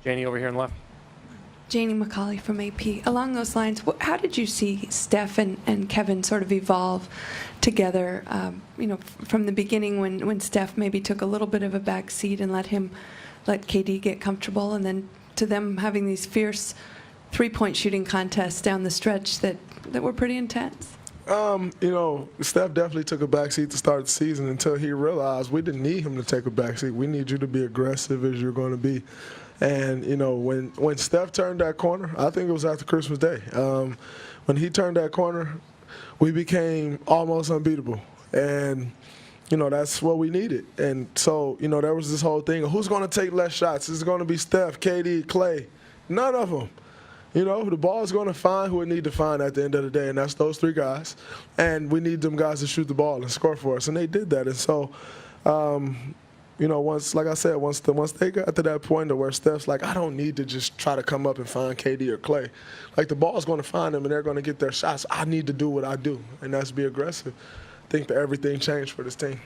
Janie over here on the left. Janie McCauley from AP. Along those lines, how did you see Steph and Kevin sort of evolve together, from the beginning when Steph maybe took a little bit of a back seat and let KD get comfortable, and then to them having these fierce three-point shooting contests down the stretch that were pretty intense? Steph definitely took a backseat to start the season until he realized we didn't need him to take a backseat. We need you to be aggressive as you're going to be. And, when Steph turned that corner, I think it was after Christmas Day, when he turned that corner, we became almost unbeatable. And, that's what we needed. And so, there was this whole thing of who's going to take less shots? Is it going to be Steph, KD, Klay? None of them. The ball is going to find who it need to find at the end of the day, and that's those three guys. And we need them guys to shoot the ball and score for us, and they did that. And so, once they got to that point where Steph's like, I don't need to just try to come up and find KD or Klay. Like, the ball's going to find them, and they're going to get their shots. I need to do what I do, and that's be aggressive. I think that everything changed for this team.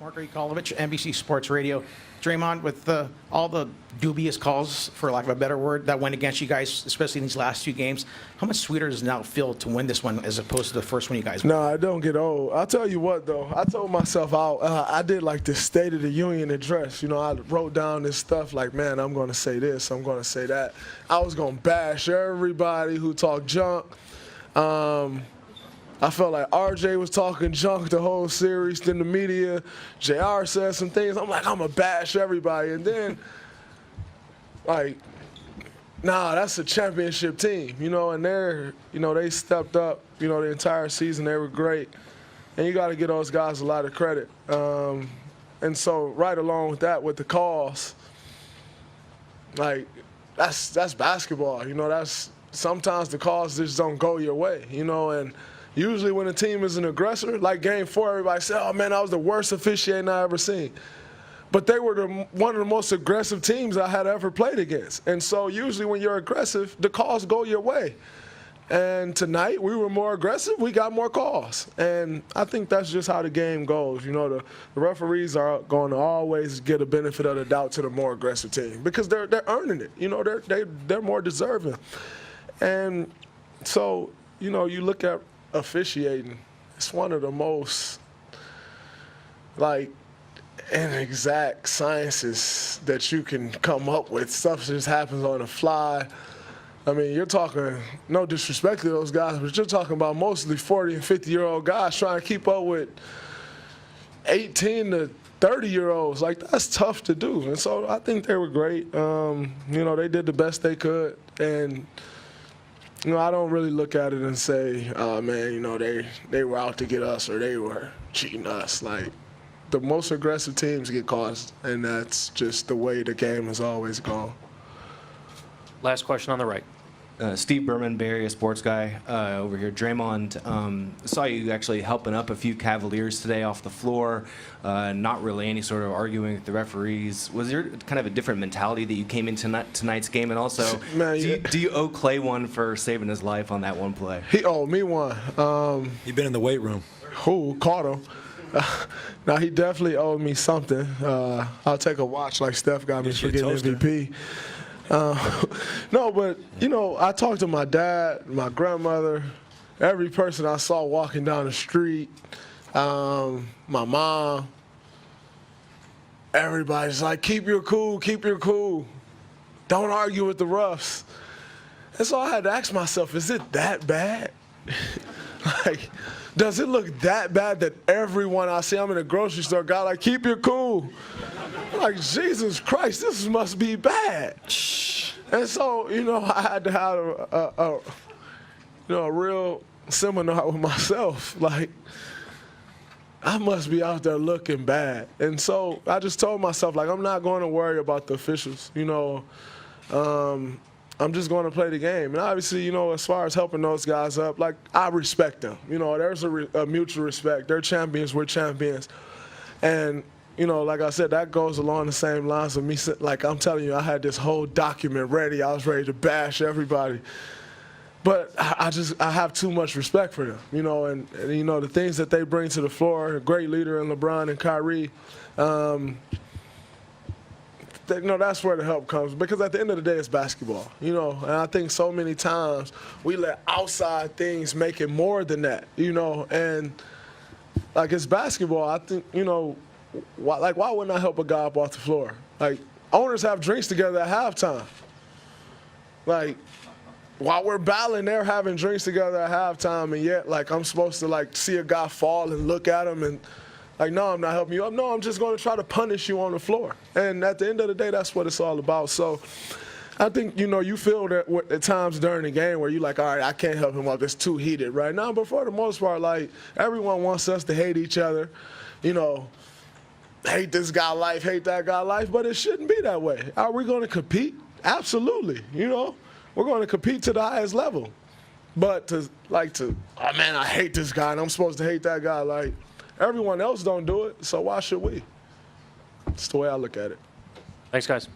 Mark Kolovich, NBC Sports Radio. Draymond, with all the dubious calls, for lack of a better word, that went against you guys, especially in these last few games, how much sweeter does it now feel to win this one as opposed to the first one you guys won? No, I don't get old. I'll tell you what, though. I told myself I did like this State of the Union address. I wrote down this stuff like, man, I'm going to say this, I'm going to say that. I was going to bash everybody who talked junk. I felt like RJ was talking junk the whole series. Then the media, JR said some things. I'm like, I'm going to bash everybody. And then, that's a championship team, and they stepped up, the entire season. They were great. And you got to give those guys a lot of credit. And so right along with that, with the calls, that's basketball. That's sometimes the calls just don't go your way, and usually when a team is an aggressor, like Game 4, everybody said, oh, man, that was the worst officiating I ever seen. But they were one of the most aggressive teams I had ever played against. And so usually when you're aggressive, the calls go your way. And tonight we were more aggressive. We got more calls. And I think that's just how the game goes. The referees are going to always get a benefit of the doubt to the more aggressive team because they're earning it. They're more deserving. And so, you look at officiating, it's one of the most inexact sciences that you can come up with. Stuff just happens on the fly. I mean, you're talking, no disrespect to those guys, but you're talking about mostly 40 and 50-year-old guys trying to keep up with 18 to 30-year-olds. That's tough to do. And so I think they were great. They did the best they could. And I don't really look at it and say, oh, man, they were out to get us or they were cheating us. The most aggressive teams get caused, and that's just the way the game has always gone. Last question on the right. Steve Berman, Bay Area sports guy over here. Draymond, saw you actually helping up a few Cavaliers today off the floor, not really any sort of arguing with the referees. Was there kind of a different mentality that you came into tonight's game? And also, Man, do you owe Klay one for saving his life on that one play? He owed me one. You've been in the weight room. Who caught him? Now, he definitely owed me something. I'll take a watch like Steph got me for getting MVP. No, but, I talked to my dad, my grandmother, every person I saw walking down the street, my mom. Everybody's like, keep your cool, keep your cool. Don't argue with the refs. And so I had to ask myself, is it that bad? Does it look that bad that everyone I see, I'm in a grocery store, guy keep your cool. I'm Jesus Christ, this must be bad. And so, I had to have a real seminar with myself. I must be out there looking bad. And so I just told myself, I'm not going to worry about the officials. I'm just going to play the game. And obviously, as far as helping those guys up, I respect them. There's a mutual respect. They're champions, we're champions. And, like I said, that goes along the same lines of me. I'm telling you, I had this whole document ready. I was ready to bash everybody. But I have too much respect for them, and the things that they bring to the floor, a great leader in LeBron and Kyrie, that's where the help comes, because at the end of the day, it's basketball, you know. And I think so many times we let outside things make it more than that, you know. And like, it's basketball. I think, you know, why wouldn't I help a guy up off the floor? Like, owners have drinks together at halftime. Like, while we're battling, they're having drinks together at halftime, and yet, like, I'm supposed to, like, see a guy fall and look at him and, like, no, I'm not helping you up. No, I'm just going to try to punish you on the floor. And at the end of the day, that's what it's all about. So I think, you know, you feel that at times during the game where you're like, all right, I can't help him up. It's too heated right now. But for the most part, like, everyone wants us to hate each other, you know, hate this guy life, hate that guy life. But it shouldn't be that way. Are we going to compete? Absolutely. You know, we're going to compete to the highest level. But oh, man, I hate this guy and I'm supposed to hate that guy, like, everyone else don't do it, so why should we? That's the way I look at it. Thanks, guys.